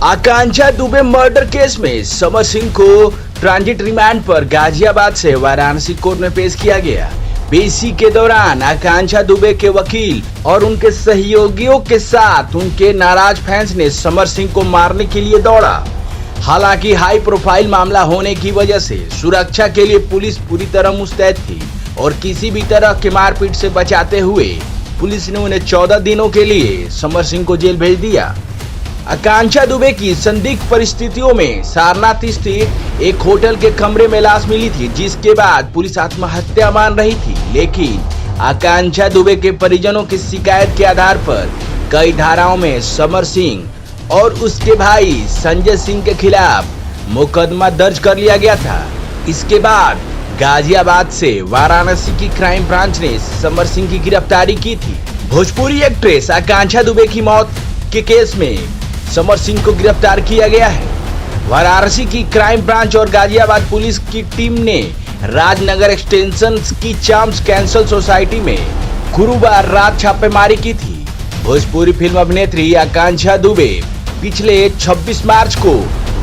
आकांक्षा Dubey murder case में समर सिंह को transit remand पर गाजियाबाद से वाराणसी कोर्ट में पेश किया गया। पेशी के दौरान आकांक्षा दुबे के वकील और उनके सहयोगियों के साथ उनके नाराज फैंस ने समर सिंह को मारने के लिए दौड़ा। हालांकि हाई प्रोफाइल मामला होने की वजह से सुरक्षा के लिए पुलिस पूरी तरह मुस्तैद थी और किसी भी तरह के मारपीट से बचाते हुए पुलिस ने उन्हें 14 दिनों के लिए समर सिंह को जेल भेज दिया। आकांक्षा दुबे की संदिग्ध परिस्थितियों में सारनाथ स्थित एक होटल के कमरे में लाश मिली थी, जिसके बाद पुलिस आत्महत्या मान रही थी। लेकिन आकांक्षा दुबे के परिजनों की शिकायत के आधार पर कई धाराओं में समर सिंह और उसके भाई संजय सिंह के खिलाफ मुकदमा दर्ज कर लिया गया था। इसके बाद गाजियाबाद से वाराणसी की क्राइम ब्रांच ने समर सिंह की गिरफ्तारी की थी। भोजपुरी एक्ट्रेस आकांक्षा दुबे की मौत के केस में समर सिंह को गिरफ्तार किया गया है। वाराणसी की क्राइम ब्रांच और गाजियाबाद पुलिस की टीम ने राजनगर एक्सटेंशन की चाम्स कैंसल सोसाइटी में गुरुवार रात छापेमारी की थी। भोजपुरी फिल्म अभिनेत्री आकांक्षा दुबे पिछले 26 मार्च को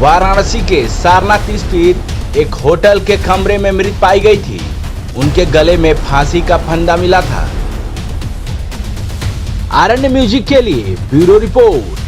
वाराणसी के सारनाथ स्थित एक होटल के कमरे में मृत पाई गई थी। उनके गले में फांसी का फंदा मिला था। आरण्य म्यूजिक के लिए ब्यूरो रिपोर्ट।